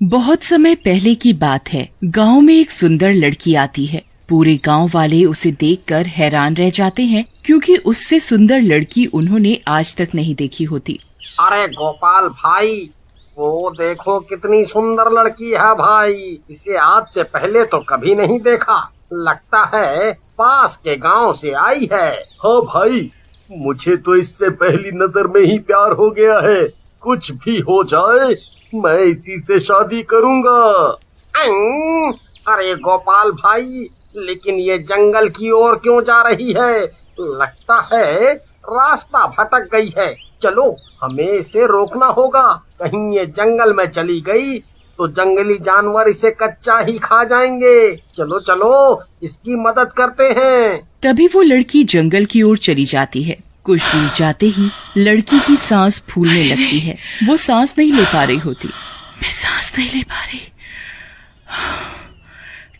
बहुत समय पहले की बात है। गांव में एक सुंदर लड़की आती है। पूरे गांव वाले उसे देखकर हैरान रह जाते हैं, क्योंकि उससे सुंदर लड़की उन्होंने आज तक नहीं देखी होती। अरे गोपाल भाई, वो देखो कितनी सुंदर लड़की है भाई। इसे आज से पहले तो कभी नहीं देखा। लगता है पास के गांव से आई है। हाँ भाई, मुझे तो इससे पहली नजर में ही प्यार हो गया है। कुछ भी हो जाए, मैं इसी से शादी करूंगा। अरे गोपाल भाई, लेकिन ये जंगल की ओर क्यों जा रही है? लगता है रास्ता भटक गई है। चलो, हमें इसे रोकना होगा। कहीं ये जंगल में चली गई तो जंगली जानवर इसे कच्चा ही खा जाएंगे। चलो चलो, इसकी मदद करते हैं। तभी वो लड़की जंगल की ओर चली जाती है। कुछ दूर जाते ही लड़की की सांस फूलने लगती है। वो सांस नहीं ले पा रही होती। मैं सांस नहीं ले पा रही,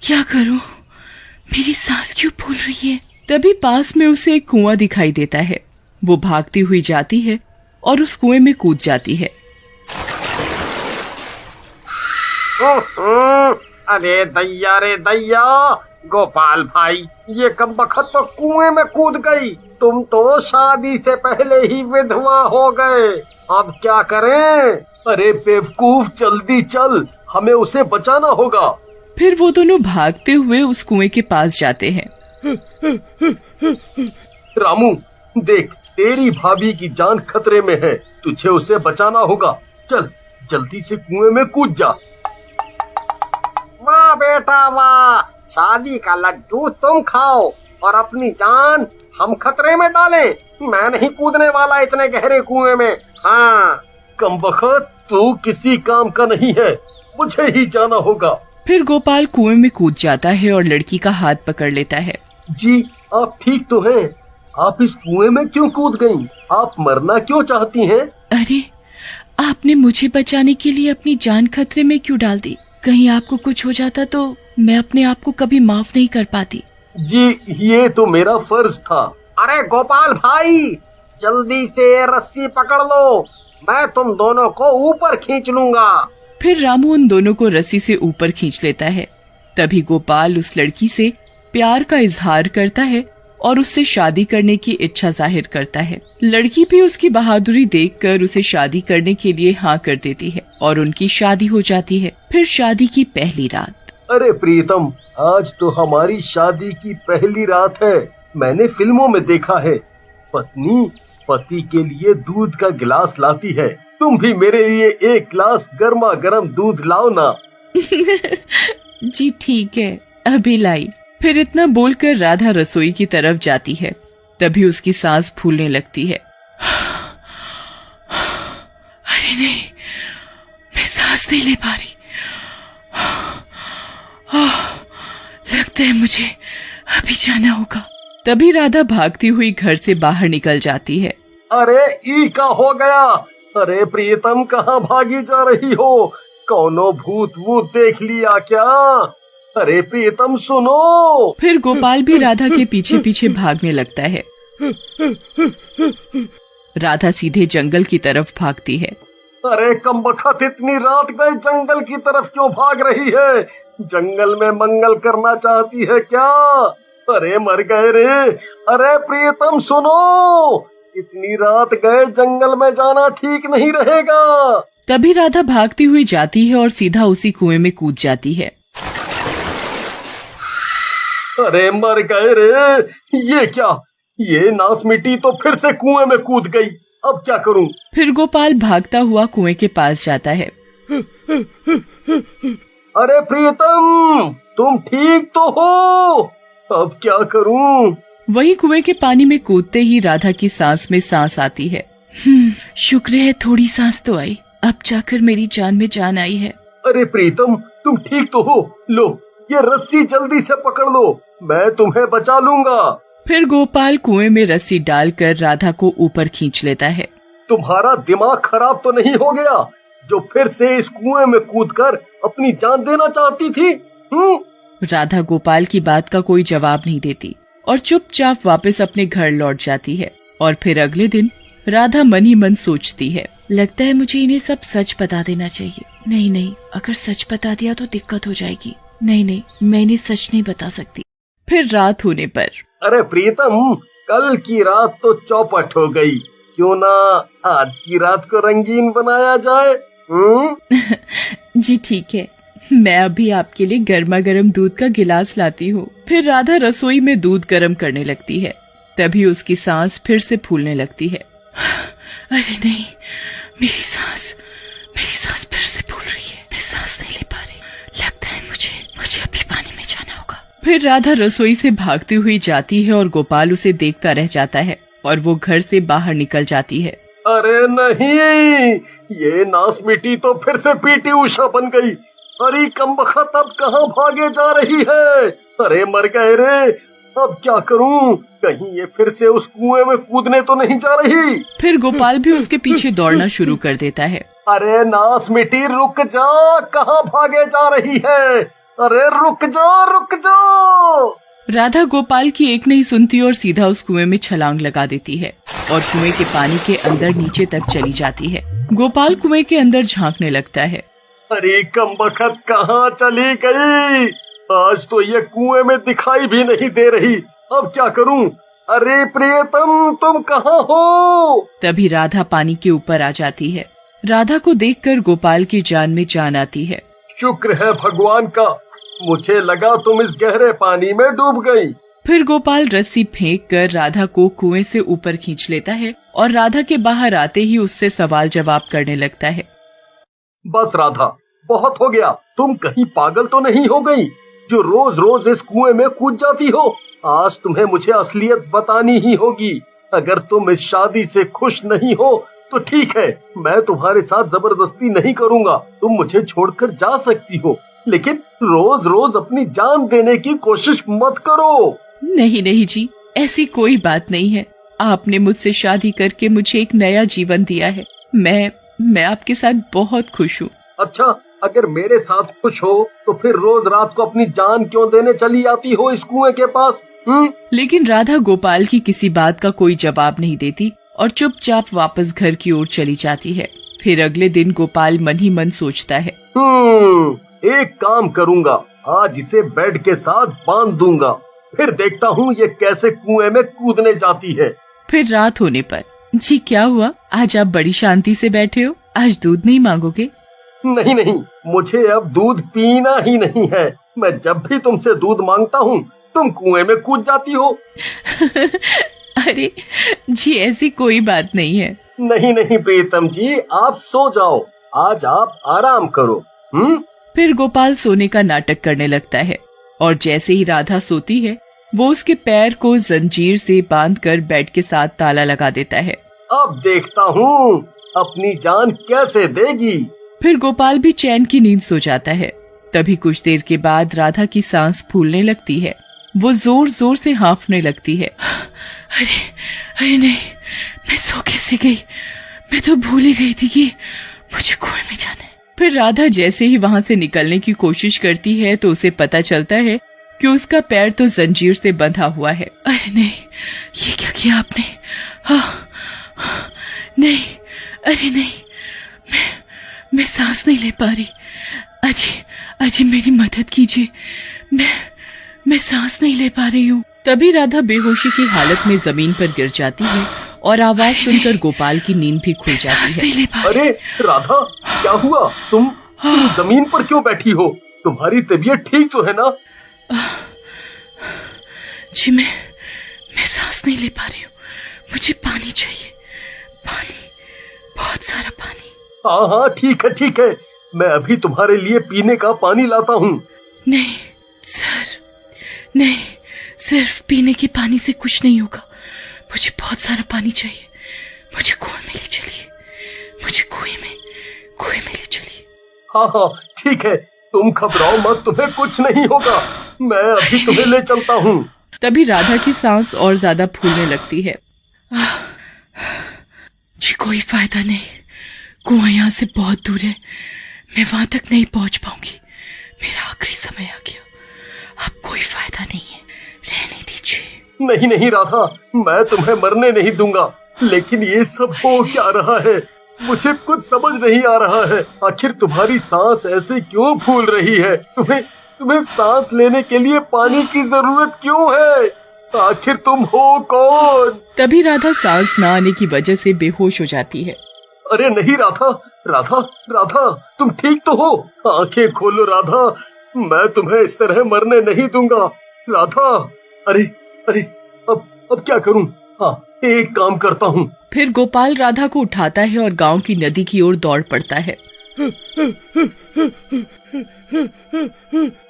क्या करूं? मेरी सांस क्यों फूल रही है? तभी पास में उसे एक कुआं दिखाई देता है। वो भागती हुई जाती है और उस कुएं में कूद जाती है। अरे दैया रे दैया, गोपाल भाई, ये कमबख्त तो कुएं में कूद गई। तुम तो शादी से पहले ही विधवा हो गए। अब क्या करें? अरे बेवकूफ, जल्दी चल, हमें उसे बचाना होगा। फिर वो दोनों भागते हुए उस कुएं के पास जाते हैं। रामू, देख, तेरी भाभी की जान खतरे में है। तुझे उसे बचाना होगा। चल, जल्दी से कुएं में कूद जा। वाह बेटा वाह, शादी का लड्डू तुम खाओ और अपनी जान हम खतरे में डालें। मैं नहीं कूदने वाला इतने गहरे कुएं में। हाँ, कमबख्त, तू किसी काम का नहीं है। मुझे ही जाना होगा। फिर गोपाल कुएं में कूद जाता है और लड़की का हाथ पकड़ लेता है। जी, आप ठीक तो हैं? आप इस कुएं में क्यों कूद गईं? आप मरना क्यों चाहती हैं? अरे, आपने मुझे बचाने के लिए अपनी जान खतरे में क्यों डाल दी? कहीं आपको कुछ हो जाता तो मैं अपने आप को कभी माफ नहीं कर पाती। जी, ये तो मेरा फर्ज था। अरे गोपाल भाई, जल्दी से रस्सी पकड़ लो। मैं तुम दोनों को ऊपर खींच लूंगा। फिर रामू उन दोनों को रस्सी से ऊपर खींच लेता है। तभी गोपाल उस लड़की से प्यार का इजहार करता है और उससे शादी करने की इच्छा जाहिर करता है। लड़की भी उसकी बहादुरी देखकर उसे शादी करने के लिए हाँ कर देती है और उनकी शादी हो जाती है। फिर शादी की पहली रात। अरे प्रीतम, आज तो हमारी शादी की पहली रात है। मैंने फिल्मों में देखा है, पत्नी पति के लिए दूध का गिलास लाती है। तुम भी मेरे लिए एक गिलास गर्मा गर्म दूध लाओ ना। जी ठीक है, अभी लाई। फिर इतना बोलकर राधा रसोई की तरफ जाती है। तभी उसकी सांस फूलने लगती है। अरे नहीं, मैं सांस नहीं ले पा रही। लगता है मुझे अभी जाना होगा। तभी राधा भागती हुई घर से बाहर निकल जाती है। अरे ई का हो गया? अरे प्रीतम, कहाँ भागी जा रही हो? कौनो भूत वूत देख लिया क्या? अरे प्रीतम सुनो। फिर गोपाल भी राधा के पीछे पीछे भागने लगता है। राधा सीधे जंगल की तरफ भागती है। अरे कमबख्त, इतनी रात गए जंगल की तरफ क्यों भाग रही है? जंगल में मंगल करना चाहती है क्या? अरे मर गए रे। अरे प्रीतम सुनो, इतनी रात गए जंगल में जाना ठीक नहीं रहेगा। तभी राधा भागती हुई जाती है और सीधा उसी कुएं में कूद जाती है। अरे मर गए रे। ये क्या? ये नास मिट्टी तो फिर से कुएं में कूद गई। अब क्या करूं? फिर गोपाल भागता हुआ कुएं के पास जाता है। अरे प्रीतम, तुम ठीक तो हो? अब क्या करूं? वही कुएं के पानी में कूदते ही राधा की सांस में सांस आती है। शुक्र है थोड़ी सांस तो आई। अब जाकर मेरी जान में जान आई है। अरे प्रीतम, तुम ठीक तो हो? लो, ये रस्सी जल्दी से पकड़ लो, मैं तुम्हें बचा लूंगा। फिर गोपाल कुएं में रस्सी डालकर राधा को ऊपर खींच लेता है। तुम्हारा दिमाग खराब तो नहीं हो गया, जो फिर से इस कुएं में कूदकर अपनी जान देना चाहती थी? राधा गोपाल की बात का कोई जवाब नहीं देती और चुपचाप वापस अपने घर लौट जाती है। और फिर अगले दिन राधा मन ही मन सोचती है, लगता है मुझे इन्हें सब सच बता देना चाहिए। नहीं नहीं, अगर सच बता दिया तो दिक्कत हो जाएगी। नहीं नहीं, मैं इन्हें सच नहीं बता सकती। फिर रात होने पर, अरे प्रीतम, कल की रात तो चौपट हो गई, क्यों ना आज की रात को रंगीन बनाया जाए? जी ठीक है, मैं अभी आपके लिए गर्मा गर्म दूध का गिलास लाती हूँ। फिर राधा रसोई में दूध गर्म करने लगती है। तभी उसकी सांस फिर से फूलने लगती है। अरे नहीं, मेरी सांस फिर से फूल रही है। मैं सांस नहीं ले पा रही। लगता है मुझे अभी पानी में जाना होगा। फिर राधा रसोई से भागती हुई जाती है और गोपाल उसे देखता रह जाता है और वो घर से बाहर निकल जाती है। अरे नहीं, ये नास मिट्टी तो फिर से पीटी उषा बन गई। अरे कमबख्त, अब कहाँ भागे जा रही है? अरे मर गए रे, अब क्या करूं? कहीं ये फिर से उस कुएं में कूदने तो नहीं जा रही? फिर गोपाल भी उसके पीछे दौड़ना शुरू कर देता है। अरे नास मिट्टी, रुक जा, कहाँ भागे जा रही है? अरे रुक जा। राधा गोपाल की एक नहीं सुनती और सीधा उस कुएं में छलांग लगा देती है और कुएं के पानी के अंदर नीचे तक चली जाती है। गोपाल कुएं के अंदर झांकने लगता है। अरे कमबख्त, कहाँ चली गई? आज तो ये कुएं में दिखाई भी नहीं दे रही। अब क्या करूं? अरे प्रियतम, तुम कहाँ हो? तभी राधा पानी के ऊपर आ जाती है। राधा को देखकर गोपाल की जान में जान आती है। शुक्र है भगवान का, मुझे लगा तुम इस गहरे पानी में डूब गई। फिर गोपाल रस्सी फेंक कर राधा को कुएं से ऊपर खींच लेता है और राधा के बाहर आते ही उससे सवाल जवाब करने लगता है। बस राधा, बहुत हो गया। तुम कहीं पागल तो नहीं हो गई जो रोज रोज इस कुएं में कूद जाती हो? आज तुम्हें मुझे असलियत बतानी ही होगी। अगर तुम इस शादी से खुश नहीं हो तो ठीक है, मैं तुम्हारे साथ जबरदस्ती नहीं करूंगा। तुम मुझे छोड़कर जा सकती हो, लेकिन रोज रोज अपनी जान देने की कोशिश मत करो। नहीं नहीं जी, ऐसी कोई बात नहीं है। आपने मुझसे शादी करके मुझे एक नया जीवन दिया है। मैं आपके साथ बहुत खुश हूँ। अच्छा, अगर मेरे साथ खुश हो तो फिर रोज रात को अपनी जान क्यों देने चली आती हो इस कुएं के पास? लेकिन राधा गोपाल की किसी बात का कोई जवाब नहीं देती और चुपचाप वापस घर की ओर चली जाती है। फिर अगले दिन गोपाल मन ही मन सोचता है, एक काम करूंगा, आज इसे बेड के साथ बांध दूंगा, फिर देखता हूँ ये कैसे कुएं में कूदने जाती है। फिर रात होने पर, जी क्या हुआ? आज आप बड़ी शांति से बैठे हो। आज दूध नहीं मांगोगे? नहीं, मुझे अब दूध पीना ही नहीं है। मैं जब भी तुमसे दूध मांगता हूँ तुम कुएं में कूद जाती हो। अरे जी, ऐसी कोई बात नहीं है। नहीं प्रीतम जी, आप सो जाओ, आज आप आराम करो। फिर गोपाल सोने का नाटक करने लगता है और जैसे ही राधा सोती है वो उसके पैर को जंजीर से बांधकर बेड के साथ ताला लगा देता है। अब देखता हूँ अपनी जान कैसे देगी। फिर गोपाल भी चैन की नींद सो जाता है। तभी कुछ देर के बाद राधा की सांस फूलने लगती है। वो जोर जोर से हाँफने लगती है। अरे नहीं, मैं सो कैसे गई? मैं तो भूल ही गई थी कि मुझे कुएं में जाना है। फिर राधा जैसे ही वहाँ से निकलने की कोशिश करती है तो उसे पता चलता है कि उसका पैर तो जंजीर से बंधा हुआ है। अरे नहीं, ये क्या किया आपने? नहीं, अरे नहीं, मैं सांस नहीं ले पा रही। अजी मेरी मदद कीजिए, मैं सांस नहीं ले पा रही हूँ। तभी राधा बेहोशी की हालत में जमीन पर गिर जाती है और आवाज सुनकर गोपाल की नींद भी खुल जाती है। अरे राधा, क्या हुआ? तुम जमीन पर क्यों बैठी हो? तुम्हारी तबीयत ठीक तो है ना? जी मैं सांस नहीं ले पा रही हूँ। मुझे पानी चाहिए, पानी, बहुत सारा पानी। हाँ, ठीक है, मैं अभी तुम्हारे लिए पीने का पानी लाता हूँ। नहीं सर, नहीं, सिर्फ पीने के पानी से कुछ नहीं होगा। मुझे बहुत सारा पानी चाहिए। मुझे कुएं में ले चलिए, मुझे कुएं में ले चलिए। हाँ, ठीक है, तुम घबराओ मत, तुम्हें कुछ नहीं होगा। मैं अभी तुम्हें ले चलता हूँ। तभी राधा की सांस और ज्यादा फूलने लगती है। जी कोई फायदा नहीं, कुआं यहाँ से बहुत दूर है, मैं वहां तक नहीं पहुंच पाऊंगी। मेरा आखिरी समय आ गया, अब कोई फायदा नहीं है, रहने दीजिए। नहीं राधा, मैं तुम्हें मरने नहीं दूंगा। लेकिन ये सब हो क्या रहा है? मुझे कुछ समझ नहीं आ रहा है। आखिर तुम्हारी सांस ऐसे क्यों फूल रही है? तुम्हें सांस लेने के लिए पानी की जरूरत क्यों है? आखिर तुम हो कौन? तभी राधा सांस न आने की वजह से बेहोश हो जाती है। अरे नहीं राधा, राधा, राधा, तुम ठीक तो हो? आंखें खोलो राधा, मैं तुम्हें इस तरह मरने नहीं दूंगा। राधा, अरे अरे, अब क्या करूं? हाँ, एक काम करता हूँ। फिर गोपाल राधा को उठाता है और गांव की नदी की ओर दौड़ पड़ता है।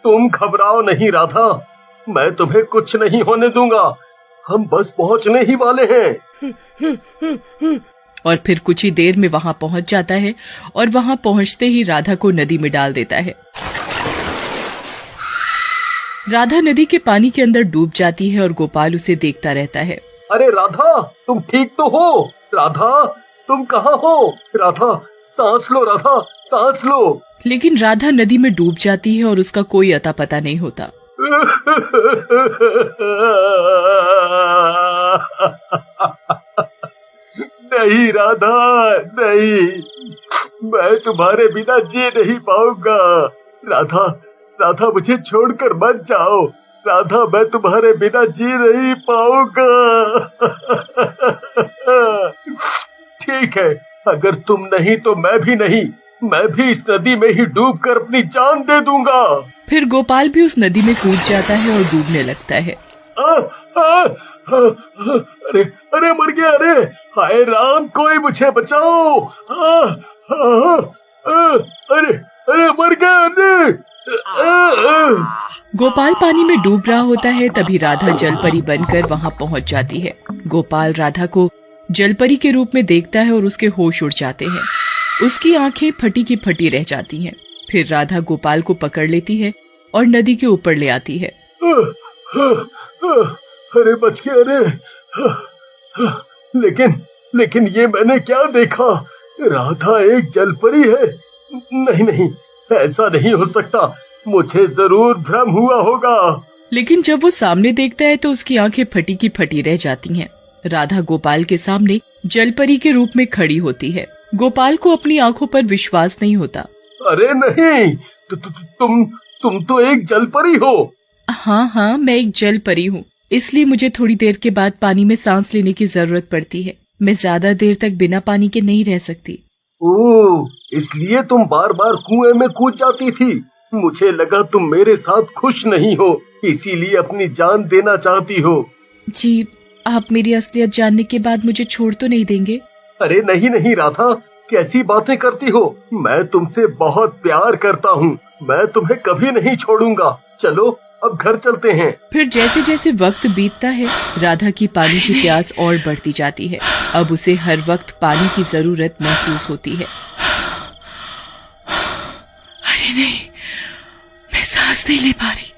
तुम घबराओ नहीं राधा, मैं तुम्हें कुछ नहीं होने दूंगा। हम बस पहुंचने ही वाले हैं। और फिर कुछ ही देर में वहां पहुंच जाता है और वहां पहुंचते ही राधा को नदी में डाल देता है। राधा नदी के पानी के अंदर डूब जाती है और गोपाल उसे देखता रहता है। अरे राधा, तुम ठीक तो हो? राधा, तुम कहाँ हो? राधा, सांस लो राधा, सांस लो। लेकिन राधा नदी में डूब जाती है और उसका कोई अता पता नहीं होता। नहीं राधा, नहीं, मैं तुम्हारे बिना जी नहीं पाऊंगा। राधा, राधा, मुझे छोड़कर मत जाओ। राधा, मैं तुम्हारे बिना जी नहीं पाऊंगा। ठीक है, अगर तुम नहीं तो मैं भी नहीं। मैं भी इस नदी में ही डूबकर अपनी जान दे दूंगा। फिर गोपाल भी उस नदी में कूद जाता है और डूबने लगता है। अरे अरे, मर गया। अरे हाय राम, कोई मुझे बचाओ। अरे अरे, मर गया। अरे गोपाल पानी में डूब रहा होता है। तभी राधा जलपरी बनकर वहां पहुंच जाती है। गोपाल राधा को जलपरी के रूप में देखता है और उसके होश उड़ जाते हैं। उसकी आंखें फटी की फटी रह जाती हैं। फिर राधा गोपाल को पकड़ लेती है और नदी के ऊपर ले आती है। अरे बच गया। अरे लेकिन ये मैंने क्या देखा? राधा एक जलपरी है। नहीं नहीं, ऐसा नहीं हो सकता। मुझे जरूर भ्रम हुआ होगा। लेकिन जब वो सामने देखता है तो उसकी आंखें फटी की फटी रह जाती हैं। राधा गोपाल के सामने जलपरी के रूप में खड़ी होती है। गोपाल को अपनी आंखों पर विश्वास नहीं होता। अरे नहीं, तुम तो एक जलपरी हो। हाँ, मैं एक जलपरी हूँ। इसलिए मुझे थोड़ी देर के बाद पानी में सांस लेने की जरूरत पड़ती है। मैं ज्यादा देर तक बिना पानी के नहीं रह सकती। ओह, इसलिए तुम बार बार कुएं में कूद जाती थी। मुझे लगा तुम मेरे साथ खुश नहीं हो, इसीलिए अपनी जान देना चाहती हो। जी, आप मेरी असलियत जानने के बाद मुझे छोड़ तो नहीं देंगे? अरे नहीं नहीं राधा, कैसी बातें करती हो? मैं तुमसे बहुत प्यार करता हूँ। मैं तुम्हें कभी नहीं छोड़ूंगा। चलो अब घर चलते हैं। फिर जैसे जैसे वक्त बीतता है, राधा की पानी की प्यास और बढ़ती जाती है। अब उसे हर वक्त पानी की जरूरत महसूस होती है। अरे नहीं, मैं सांस नहीं ले पा रही।